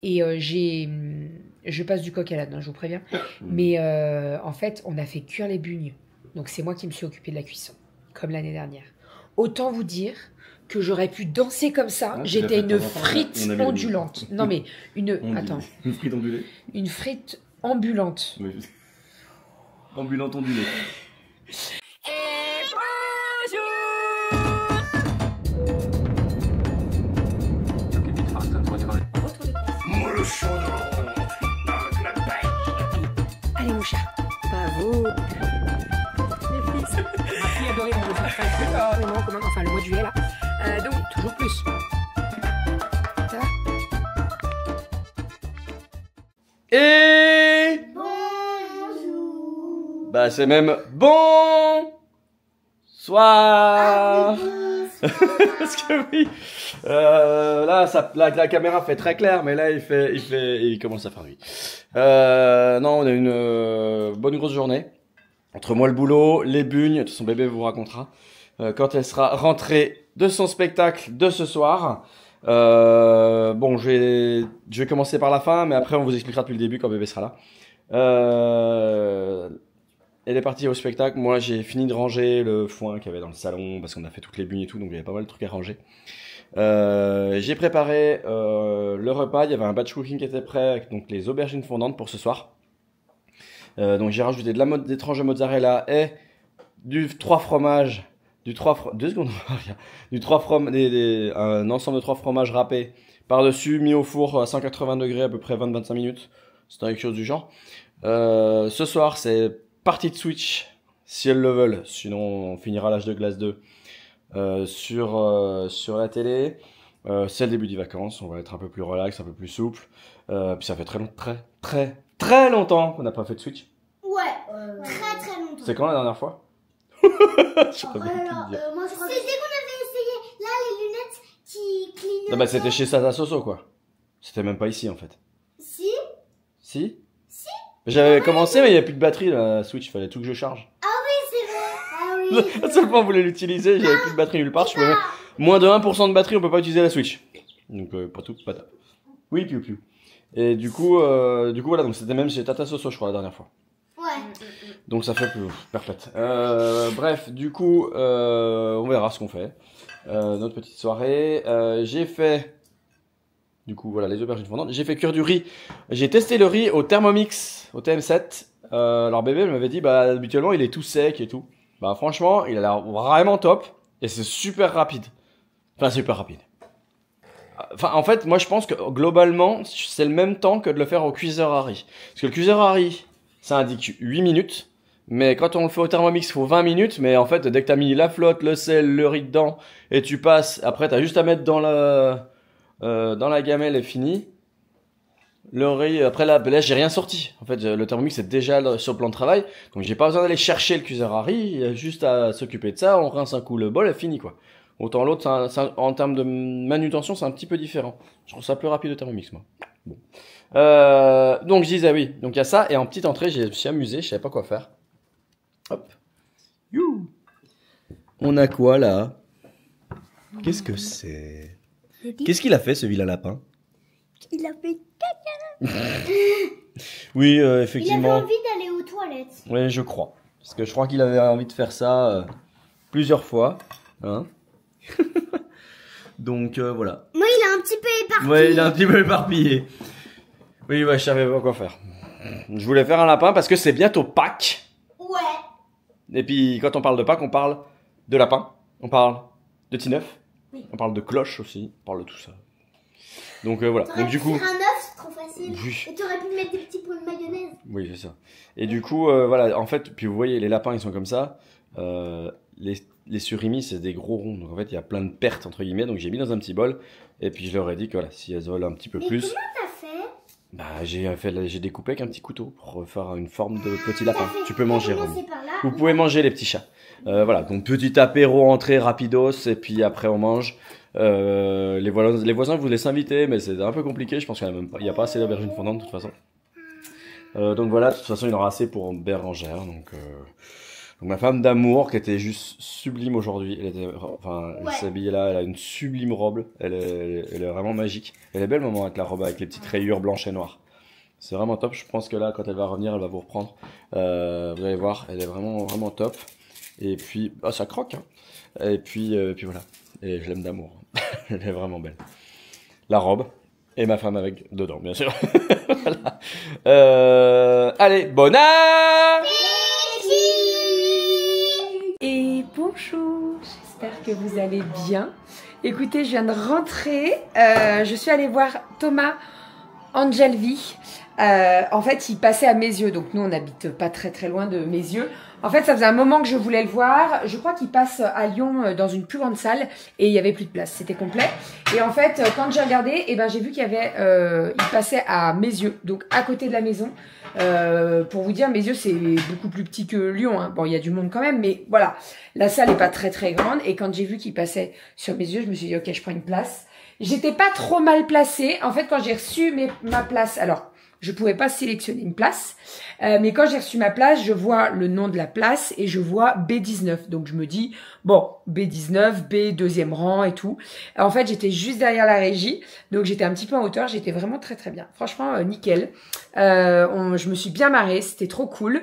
Et je passe du coq à l'âne, hein, je vous préviens. Mais en fait, on a fait cuire les bugnes. Donc c'est moi qui me suis occupée de la cuisson, comme l'année dernière. Autant vous dire que j'aurais pu danser comme ça. Ah, J'étais une frite ondulante. Non mais attends. Une frite ondulée. Une frite ambulante. Oui. Ambulante ondulée. Allez mon chat, pas vous. Les fils. Ma fille adorée dans le enfin le mois de juillet là. Donc toujours plus. Ça va? Et Bonjour. bah c'est même bon soir. Parce que oui, là, la caméra fait très clair, mais là il commence à faire nuit. Non, on a une bonne grosse journée. Entre moi le boulot, les bugnes, son bébé vous racontera quand elle sera rentrée de son spectacle de ce soir. Bon, je vais commencer par la fin, mais après on vous expliquera depuis le début quand bébé sera là. Elle est partie au spectacle. Moi, j'ai fini de ranger le foin qu'il y avait dans le salon parce qu'on a fait toutes les bugnes et tout, donc il y avait pas mal de trucs à ranger. J'ai préparé le repas. Il y avait un batch cooking qui était prêt avec donc les aubergines fondantes pour ce soir. Donc j'ai rajouté des tranches de mozzarella et du 3 fromages, deux secondes, du 3 un ensemble de 3 fromages râpés par-dessus, mis au four à 180 degrés à peu près 20-25 minutes. C'est quelque chose du genre. Ce soir, c'est partie de Switch, si elles le veulent. Sinon, on finira l'âge de glace 2 sur la télé. C'est le début des vacances. On va être un peu plus relax, un peu plus souple. Puis ça fait très longtemps qu'on n'a pas fait de Switch. Ouais, très longtemps. C'est quand la dernière fois? Je saurais même plus te dire. Moi, je crois que c'est dès qu'on avait essayé là les lunettes qui clignotent. Non, bah c'était chez Sasa Soso quoi. C'était même pas ici en fait. Si. Si? J'avais commencé, mais il n'y a plus de batterie la Switch. Il fallait tout que je charge. Ah oui, c'est vrai. Ah oui. La seule fois on voulait l'utiliser, j'avais plus de batterie nulle part. Je pouvais moins de 1% de batterie, on peut pas utiliser la Switch. Donc pas tout, pas top. Oui, piou. Et du coup voilà, donc c'était même chez Tata Soso, je crois, la dernière fois. Ouais. Donc ça fait plus parfaite. Bref, du coup, on verra ce qu'on fait. Notre petite soirée. J'ai fait, du coup, voilà, les aubergines fondantes. J'ai fait cuire du riz. J'ai testé le riz au Thermomix, au TM7. Alors bébé elle m'avait dit, bah habituellement il est tout sec et tout. Bah franchement, il a l'air vraiment top. Et c'est super rapide. Enfin, super rapide. Enfin, en fait, moi je pense que globalement, c'est le même temps que de le faire au cuiseur à riz. Parce que le cuiseur à riz, ça indique 8 minutes. Mais quand on le fait au Thermomix, il faut 20 minutes. Mais en fait, dès que t'as mis la flotte, le sel, le riz dedans, et tu passes, après t'as juste à mettre dans la gamelle et fini. Le riz, après là j'ai rien sorti. En fait, le Thermomix est déjà sur le plan de travail. Donc j'ai pas besoin d'aller chercher le cuiseur à riz. Il y a juste à s'occuper de ça. On rince un coup le bol et fini quoi. Autant l'autre, en termes de manutention, c'est un petit peu différent. Je trouve ça plus rapide le Thermomix, moi. Bon. Donc je disais oui. Donc il y a ça. Et en petite entrée, je me suis amusé. Je savais pas quoi faire. Hop. You. On a quoi là? Qu'est-ce que c'est? Qu'est-ce qu'il a fait ce vilain lapin? Il a fait. Oui, Il avait effectivement. envie d'aller aux toilettes. Oui, je crois. Parce que je crois qu'il avait envie de faire ça plusieurs fois. Hein. Donc voilà. Moi, il est un petit peu éparpillé. Ouais, il est un petit peu éparpillé. Oui, ouais, je savais pas quoi faire. Je voulais faire un lapin parce que c'est bientôt Pâques. Ouais. Et puis quand on parle de Pâques, on parle de lapin. On parle de Tineuf. Oui. On parle de cloche aussi. On parle de tout ça. Donc voilà. T'aurais Donc pu du coup. faire un œuf, c'est trop facile. Oui. Et t'aurais pu mettre des petits pots de mayonnaise. Oui, c'est ça. Et du coup, voilà, en fait, puis vous voyez, les lapins, ils sont comme ça. Les surimi, c'est des gros ronds. Donc en fait, il y a plein de pertes, entre guillemets. Donc j'ai mis dans un petit bol. Et puis je leur ai dit que voilà, si elles veulent un petit peu Mais plus, comment t'as fait? bah j'ai découpé avec un petit couteau pour faire une forme de petit lapin. Tu peux manger, T'as Romy. commencé par là. Vous pouvez manger les petits chats. Voilà, donc petit apéro, entrée rapidos, et puis après on mange. Les voisins vous laissent inviter, mais c'est un peu compliqué. Je pense qu'il n'y a pas assez d'aubergines fondantes de toute façon. Donc voilà, de toute façon il y en aura assez pour Bérangère. Donc Donc ma femme d'amour qui était juste sublime aujourd'hui. Elle Ouais. s'est habillée là, elle a une sublime robe. Elle est vraiment magique. Elle est belle maman avec la robe avec les petites rayures blanches et noires. C'est vraiment top. Je pense que là, quand elle va revenir, elle va vous reprendre. Vous allez voir, elle est vraiment vraiment top. Et puis, ça croque. Hein. Et puis voilà. Et je l'aime d'amour. Elle est vraiment belle. La robe et ma femme avec dedans, bien sûr. Voilà. Allez, bonne Et bonjour, j'espère que vous allez bien. Écoutez, je viens de rentrer, je suis allée voir Thomas Angelvi. En fait, il passait à Mézieux, donc nous on n'habite pas très très loin de Mézieux. En fait, ça faisait un moment que je voulais le voir. Je crois qu'il passe à Lyon dans une plus grande salle et il y avait plus de place, c'était complet. Et en fait, quand j'ai regardé, j'ai vu qu'il y avait, il passait à Mézieux, donc à côté de la maison. Pour vous dire, Mézieux c'est beaucoup plus petit que Lyon. Hein. Bon, il y a du monde quand même, mais voilà, la salle est pas très très grande. Et quand j'ai vu qu'il passait sur Mézieux, je me suis dit ok, je prends une place. J'étais pas trop mal placée. En fait, quand j'ai reçu ma place, alors je pouvais pas sélectionner une place, mais quand j'ai reçu ma place, je vois le nom de la place et je vois B19. Donc je me dis bon, B19, B deuxième rang et tout. En fait, j'étais juste derrière la régie, donc j'étais un petit peu en hauteur. J'étais vraiment très très bien. Franchement, nickel. Je me suis bien marrée, c'était trop cool.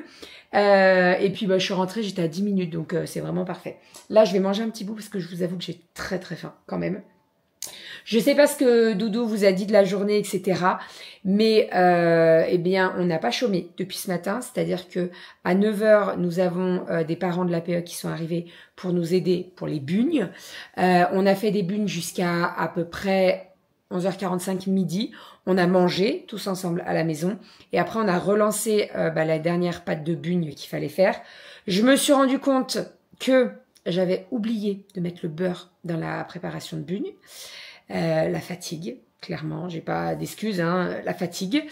Et puis je suis rentrée, j'étais à 10 minutes, donc c'est vraiment parfait. Là, je vais manger un petit bout parce que je vous avoue que j'ai très très faim quand même. Je sais pas ce que Doudou vous a dit de la journée, etc. Mais on n'a pas chômé depuis ce matin. C'est-à-dire que à 9 h, nous avons des parents de l'APE qui sont arrivés pour nous aider pour les bugnes. On a fait des bugnes jusqu'à à peu près 11h45 midi. On a mangé tous ensemble à la maison. Et après, on a relancé la dernière pâte de bugne qu'il fallait faire. Je me suis rendu compte que j'avais oublié de mettre le beurre dans la préparation de bugne. La fatigue, clairement, j'ai pas d'excuses, hein, la fatigue.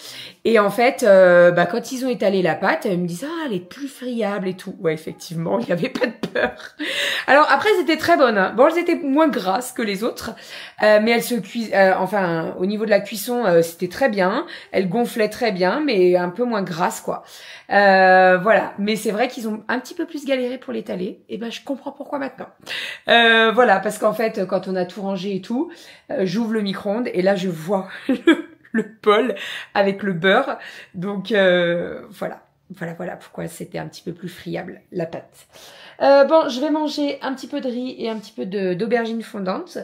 Et en fait, quand ils ont étalé la pâte, ils me disent ah, elle est plus friable et tout. Ouais, effectivement, il y avait pas de beurre. Alors après, c'était très bonne. Hein. Bon, elles étaient moins grasses que les autres, mais elles se cuisent. Au niveau de la cuisson, c'était très bien. Elles gonflaient très bien, mais un peu moins grasses, quoi. Voilà. Mais c'est vrai qu'ils ont un petit peu plus galéré pour l'étaler. Et je comprends pourquoi maintenant. Voilà, parce qu'en fait, quand on a tout rangé et tout, j'ouvre le micro-ondes et là, je vois le bol avec le beurre. Donc, voilà pourquoi c'était un petit peu plus friable, la pâte. Je vais manger un petit peu de riz et un petit peu d'aubergine fondante.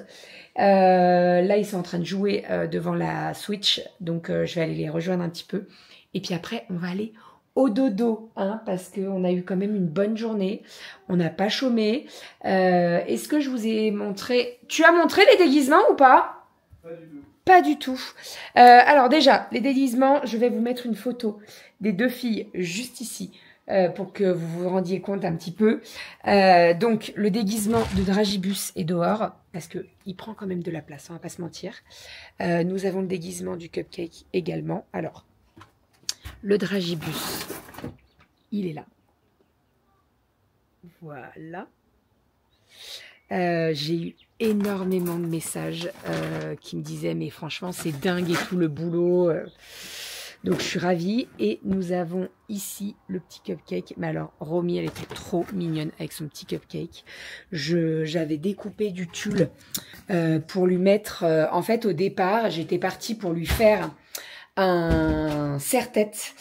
Là, ils sont en train de jouer devant la Switch, donc je vais aller les rejoindre un petit peu. Et puis après, on va aller au dodo, hein, parce qu'on a eu quand même une bonne journée. On n'a pas chômé. Est-ce que je vous ai montré... Tu as montré les déguisements ou pas? Pas du tout. Pas du tout. Alors déjà, les déguisements, je vais vous mettre une photo des deux filles juste ici pour que vous vous rendiez compte un petit peu. Donc, le déguisement de Dragibus est dehors parce qu'il prend quand même de la place, on va pas se mentir. Nous avons le déguisement du cupcake également. Alors, le Dragibus, il est là. Voilà. J'ai eu énormément de messages qui me disaient mais franchement c'est dingue et tout le boulot. Donc je suis ravie. Et nous avons ici le petit cupcake. Mais alors Romy, elle était trop mignonne avec son petit cupcake. J'avais découpé du tulle pour lui mettre... en fait au départ j'étais partie pour lui faire un serre-tête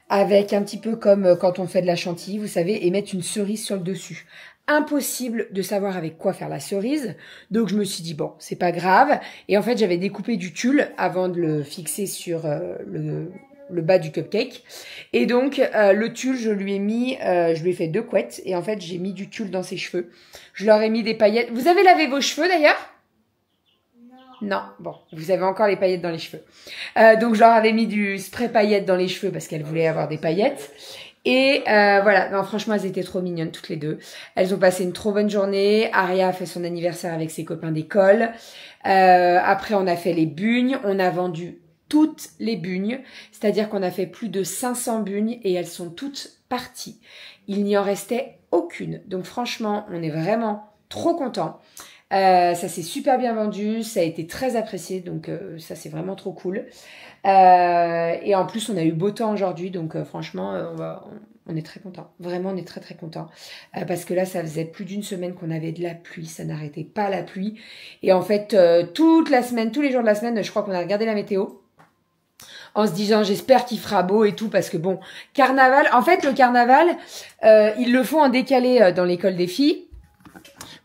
avec un petit peu comme quand on fait de la chantilly, vous savez, et mettre une cerise sur le dessus. Impossible de savoir avec quoi faire la cerise, donc je me suis dit bon, c'est pas grave. Et en fait, j'avais découpé du tulle avant de le fixer sur le bas du cupcake. Et donc le tulle, je lui ai fait 2 couettes et en fait, j'ai mis du tulle dans ses cheveux. Je leur ai mis des paillettes. Vous avez lavé vos cheveux d'ailleurs? Non, bon, vous avez encore les paillettes dans les cheveux. Donc, je leur avais mis du spray paillettes dans les cheveux parce qu'elles voulaient avoir des paillettes. Et voilà, non, franchement, elles étaient trop mignonnes toutes les deux. Elles ont passé une trop bonne journée. Aria a fait son anniversaire avec ses copains d'école. Après, on a fait les bugnes. On a vendu toutes les bugnes. C'est-à-dire qu'on a fait plus de 500 bugnes et elles sont toutes parties. Il n'y en restait aucune. Donc, franchement, on est vraiment trop contents. Ça s'est super bien vendu, ça a été très apprécié, donc ça c'est vraiment trop cool. Et en plus on a eu beau temps aujourd'hui, donc franchement On est très content. Vraiment, on est très très content. Parce que là, ça faisait plus d'une semaine qu'on avait de la pluie. Ça n'arrêtait pas la pluie. Et en fait, toute la semaine, tous les jours de la semaine, je crois qu'on a regardé la météo. En se disant, j'espère qu'il fera beau et tout. Parce que bon, carnaval. En fait, le carnaval, ils le font en décalé dans l'école des filles.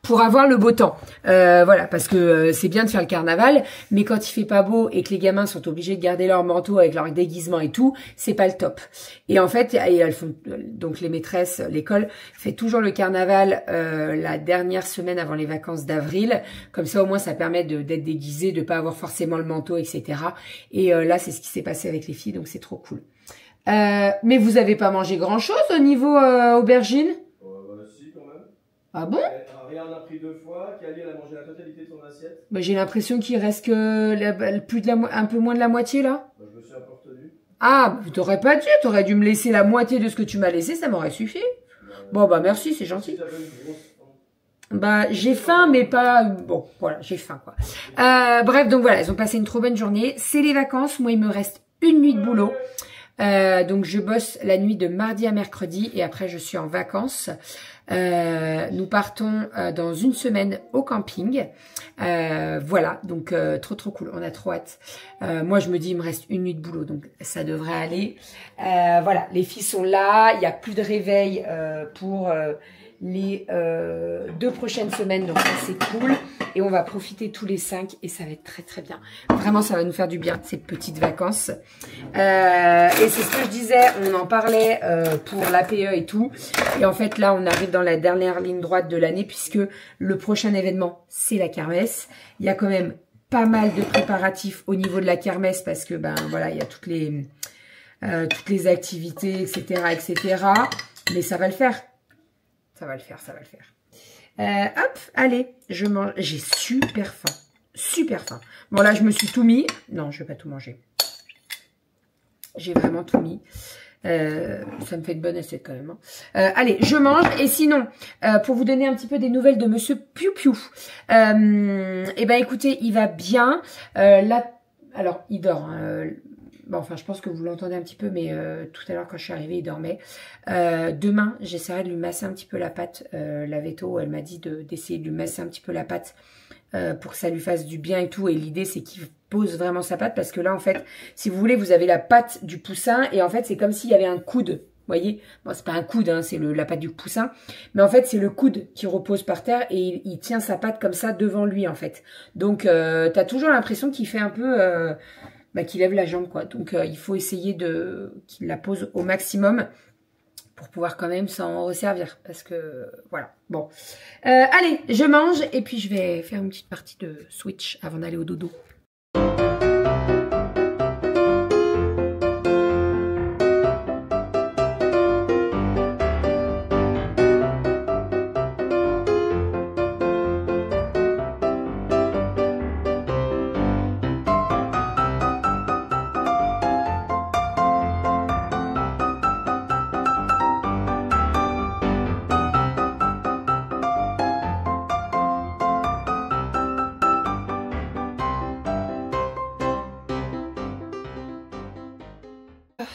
Pour avoir le beau temps. Voilà, parce que c'est bien de faire le carnaval, mais quand il fait pas beau et que les gamins sont obligés de garder leur manteau avec leur déguisement et tout, c'est pas le top. Et en fait, elles font donc les maîtresses, l'école fait toujours le carnaval la dernière semaine avant les vacances d'avril. Comme ça, au moins, ça permet d'être déguisé, de pas avoir forcément le manteau, etc. Et là, c'est ce qui s'est passé avec les filles, donc c'est trop cool. Mais vous avez pas mangé grand-chose au niveau aubergine? Si, quand même. Ah bon? Rien n'a pris 2 fois. Kali, elle a mangé la totalité de son assiette. Bah, j'ai l'impression qu'il reste que plus de un peu moins de la moitié là. Bah, je me suis un peu retenu. Ah, t'aurais pas dû, t'aurais dû me laisser la moitié de ce que tu m'as laissé, ça m'aurait suffi. Bon bah merci, c'est gentil. Bah j'ai faim, mais pas... Bon, voilà, j'ai faim quoi. Bref, donc voilà, ils ont passé une trop bonne journée. C'est les vacances, moi il me reste une nuit de boulot. Donc je bosse la nuit de mardi à mercredi et après je suis en vacances. Nous partons dans une semaine au camping. Voilà, donc trop cool, on a trop hâte. Moi je me dis il me reste une nuit de boulot, donc ça devrait aller. Voilà, les filles sont là, il n'y a plus de réveil pour les 2 prochaines semaines, donc ça c'est cool. Et on va profiter tous les 5 et ça va être très très bien. Vraiment ça va nous faire du bien, ces petites vacances. Et c'est ce que je disais, on en parlait pour l'APE et tout. Et en fait là on arrive dans la dernière ligne droite de l'année puisque le prochain événement c'est la kermesse. Il y a quand même pas mal de préparatifs au niveau de la kermesse parce que ben voilà, il y a toutes les activités, etc. Mais ça va le faire. Ça va le faire, ça va le faire. Hop, allez, je mange. J'ai super faim. Super faim. Bon, là, je me suis tout mis. Non, je vais pas tout manger. J'ai vraiment tout mis. Ça me fait de bonne assiette quand même. Hein. Allez, je mange. Et sinon, pour vous donner un petit peu des nouvelles de Monsieur Piu Piu. Eh ben, écoutez, il va bien. Là, alors, il dort. Hein, bon, enfin, je pense que vous l'entendez un petit peu, mais tout à l'heure, quand je suis arrivée, il dormait. Demain, j'essaierai de lui masser un petit peu la patte. La veto, elle m'a dit d'essayer de lui masser un petit peu la patte pour que ça lui fasse du bien et tout. Et l'idée, c'est qu'il pose vraiment sa patte parce que là, en fait, si vous voulez, vous avez la patte du poussin et en fait, c'est comme s'il y avait un coude. Vous voyez, bon, c'est pas un coude, hein, c'est la patte du poussin. Mais en fait, c'est le coude qui repose par terre et il tient sa patte comme ça devant lui, en fait. Donc, t'as toujours l'impression qu'il fait un peu... qu'il lève la jambe, quoi. Donc, il faut essayer qu'il la pose au maximum pour pouvoir quand même s'en resservir. Parce que, voilà. Bon. Allez, je mange et puis je vais faire une petite partie de Switch avant d'aller au dodo.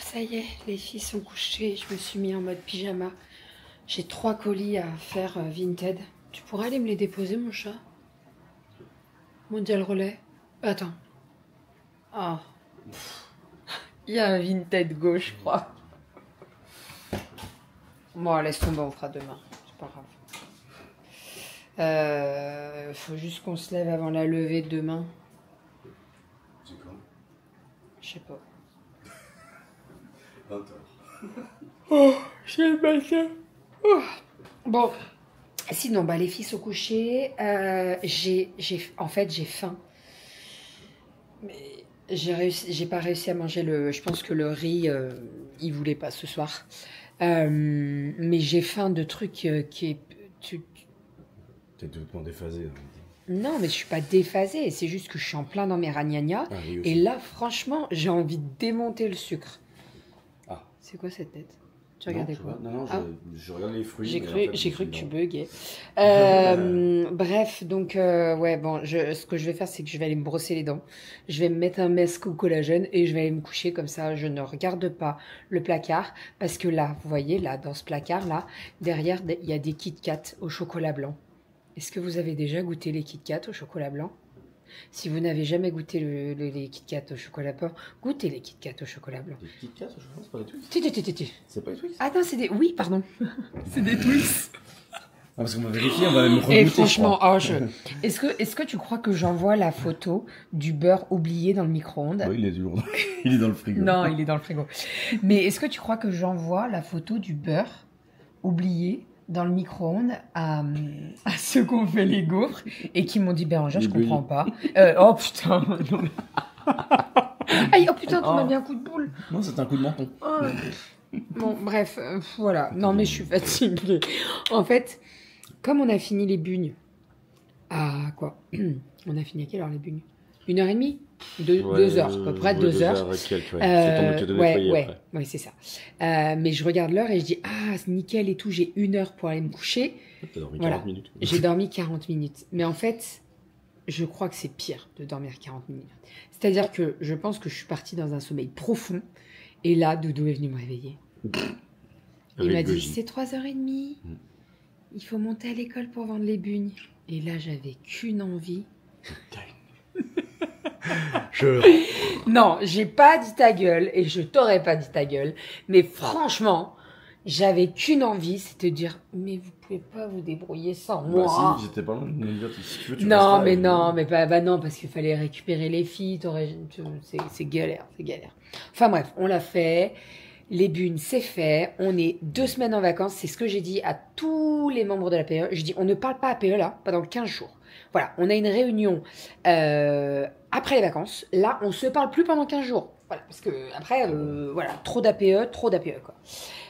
Ça y est, les filles sont couchées. Je me suis mis en mode pyjama. J'ai 3 colis à faire Vinted. Tu pourrais aller me les déposer, mon chat? Mondial Relais. Attends. Oh. Il y a un Vinted gauche, je crois. Bon, laisse tomber, on fera demain. C'est pas grave. Faut juste qu'on se lève avant la levée de demain. C'est quand? Je sais pas. 20h. Oh, c'est le matin. Oh. Bon, sinon, bah, les filles sont couchées. En fait, j'ai faim. Mais j'ai pas réussi à manger je pense que le riz, il voulait pas ce soir. Mais j'ai faim de trucs qui est... T'es complètement déphasé. Hein. Non, mais je suis pas déphasée. C'est juste que je suis en plein dans mes ragnagnas. Ah, et là, franchement, j'ai envie de démonter le sucre. Ah. C'est quoi cette tête? Tu regardais Non, quoi? Non, non, Ah. je regarde les fruits. J'ai mais cru, en fait, j'ai je cru me que suis tu dit, buguais. Bref, donc, ouais, bon, ce que je vais faire, c'est que je vais aller me brosser les dents. Je vais me mettre un masque au collagène et je vais aller me coucher comme ça. Je ne regarde pas le placard parce que là, vous voyez, là, dans ce placard-là, derrière, il y a des Kit Kat au chocolat blanc. Est-ce que vous avez déjà goûté les Kit Kat au chocolat blanc? Si vous n'avez jamais goûté les Kit Kat au chocolat blanc, goûtez les Kit Kat au chocolat blanc. Des Kit Kat, je pense, c'est pas des Twix. Tu. C'est pas des Twix. Ah non, c'est des... Oui, pardon. C'est des Twix. Ah, parce qu'on va vérifier, on va même Et regoûter. franchement, est-ce que tu crois que j'envoie la photo du beurre oublié dans le micro-ondes? Oui, il est toujours il est dans le frigo. Non, il est dans le frigo. Mais est-ce que tu crois que j'envoie la photo du beurre oublié dans le micro-ondes à ceux qui ont fait les gaufres et qui m'ont dit, Bérangère, je Les comprends pas. Oh putain, non. Aïe, oh putain, tu m'as mis un coup de boule. Non, c'est un coup de menton. Oh. Bon, bref, voilà. Non, mais je suis fatiguée. En fait, comme on a fini les bugnes, à quoi? On a fini à quelle heure les bugnes? 1h30? 2 heures, à peu près 2 heures. C'est temps de nettoyer après. Ouais, c'est ça. Mais je regarde l'heure et je dis, ah, c'est nickel et tout, j'ai 1 heure pour aller me coucher. T'as dormi Voilà. 40 minutes. J'ai dormi 40 minutes. Mais en fait, je crois que c'est pire de dormir 40 minutes. C'est-à-dire que je pense que je suis partie dans un sommeil profond. Et là, Doudou est venu me réveiller. Il m'a dit, c'est 3h30. Il faut monter à l'école pour vendre les bugnes. Et là, j'avais qu'une envie. Non, j'ai pas dit ta gueule et je t'aurais pas dit ta gueule. Mais franchement, j'avais qu'une envie, c'est de dire, mais vous pouvez pas vous débrouiller sans moi. Bah si, j'étais pas loin de me dire, si tu veux, tu Non, restes mais là, non, mais bah non, parce qu'il fallait récupérer les filles. C'est galère, c'est galère. Enfin bref, on l'a fait. Les bugnes, c'est fait. On est 2 semaines en vacances. C'est ce que j'ai dit à tous les membres de la PE. Je dis, on ne parle pas APE là, pendant 15 jours. Voilà, on a une réunion après les vacances. Là, on se parle plus pendant 15 jours. Voilà, parce que après, voilà, trop d'APE, quoi.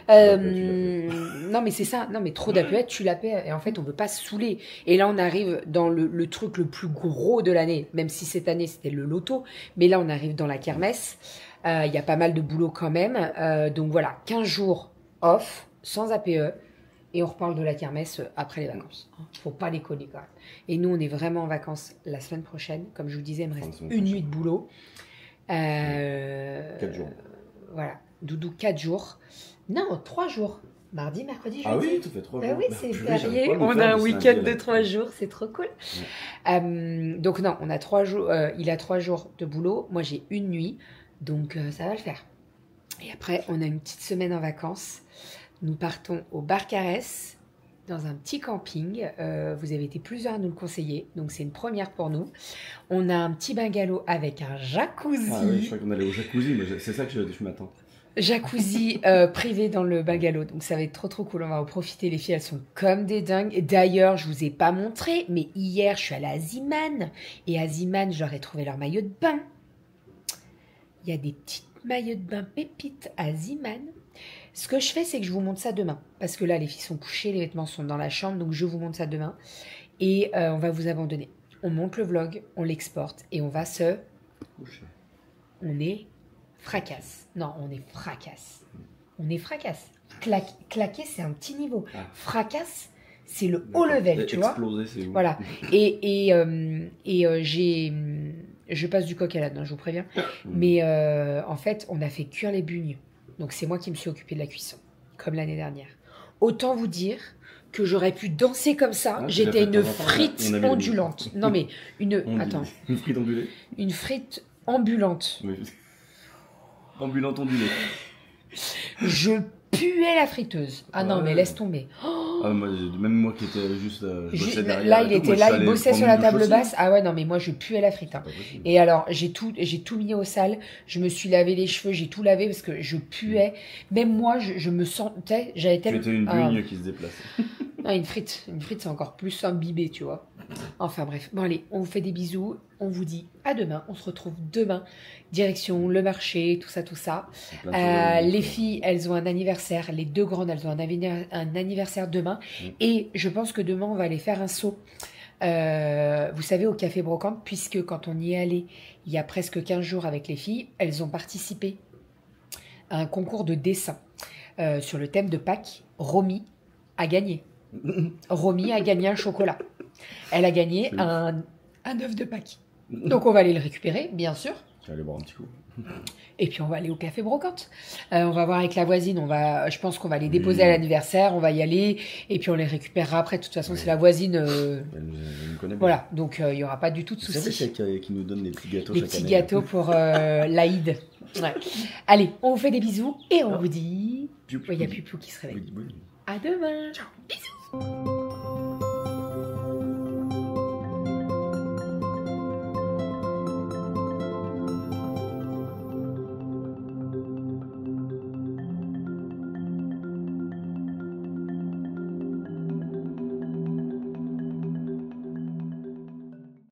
Non, mais c'est ça. Non, mais trop d'APE, tu l'APE. Et en fait, on veut pas se saouler. Et là, on arrive dans le truc le plus gros de l'année. Même si cette année, c'était le loto. Mais là, on arrive dans la kermesse. Il y a pas mal de boulot quand même. Donc voilà, 15 jours off, sans APE. Et on reparle de la kermesse après les vacances. Faut pas déconner quand même. Et nous, on est vraiment en vacances la semaine prochaine. Comme je vous disais, il me reste une nuit de boulot. 4 jours. Voilà. Doudou, 4 jours. Non, 3 jours. Mardi, mercredi, jeudi. Ah oui, tu fais 3 jours. Oui, c'est férié. On a un week-end de 3 jours. C'est trop cool. Donc non, on a 3 jours. Il a 3 jours de boulot. Moi, j'ai une nuit. Donc ça va le faire. Et après, on a une petite semaine en vacances. Nous partons au Barcarès, dans un petit camping. Vous avez été plusieurs à nous le conseiller, donc c'est une première pour nous. On a un petit bungalow avec un jacuzzi. Ah oui, je crois qu'on allait au jacuzzi, mais c'est ça que je m'attends. Jacuzzi privé dans le bungalow, donc ça va être trop trop cool. On va en profiter, les filles elles sont comme des dingues. Et d'ailleurs, je vous ai pas montré, mais hier je suis allée à Ziman. Et à Ziman, j'aurais trouvé leur maillot de bain. Il y a des petites maillots de bain pépites à Ziman. Ce que je fais, c'est que je vous montre ça demain. Parce que là, les filles sont couchées, les vêtements sont dans la chambre, donc je vous montre ça demain. Et on va vous abandonner. On monte le vlog, on l'exporte et on va se... On est fracasse. Non, on est fracasse. On est fracasse. Claquer, c'est un petit niveau. Fracasse, c'est le haut level, tu vois. Exploser, c'est où. Voilà. Je passe du coq à l'âne, hein, je vous préviens. Mais en fait, on a fait cuire les bugnes. Donc c'est moi qui me suis occupée de la cuisson, comme l'année dernière. Autant vous dire que j'aurais pu danser comme ça. Ah, j'étais une frite ondulante. Non mais attends. Une frite ondulée. Une frite ambulante. Oui. Ambulante ondulée. Je puais la friteuse. Ah non, mais laisse tomber. Même moi qui étais juste. Là, il était là, il bossait sur la table basse. Ah ouais, non, mais moi, je puais la frite. Hein. Et alors, j'ai tout mis au sale. Je me suis lavé les cheveux, j'ai tout lavé parce que je puais. Même moi, je me sentais. J'avais tellement. C'était une bugne qui se déplaçait. Non, une frite, c'est encore plus imbibé, tu vois. Enfin bref, bon allez, on vous fait des bisous, on vous dit à demain, on se retrouve demain, direction le marché, tout ça. Les filles, elles ont un anniversaire, les 2 grandes, elles ont un anniversaire demain, et je pense que demain, on va aller faire un saut, vous savez, au Café Brocante, puisque quand on y est allé, il y a presque 15 jours avec les filles, elles ont participé à un concours de dessin. sur le thème de Pâques, Romy a gagné. Romy a gagné un chocolat. Elle a gagné un œuf de Pâques. Donc on va aller le récupérer, bien sûr. Je vais aller boire un petit coup. Et puis on va aller au café Brocante. On va voir avec la voisine. Je pense qu'on va les déposer à l'anniversaire. On va y aller et puis on les récupérera après. De toute façon, c'est la voisine. Elle nous connaît bien. Voilà, donc il n'y aura pas du tout de Vous savez soucis. qui nous donne des petits gâteaux Les chaque petits année. gâteaux pour l'Aïd. Ouais. Allez, on vous fait des bisous et on vous dit. Il y a Pupou qui se réveille. Oui. À demain. Ciao. Bisous.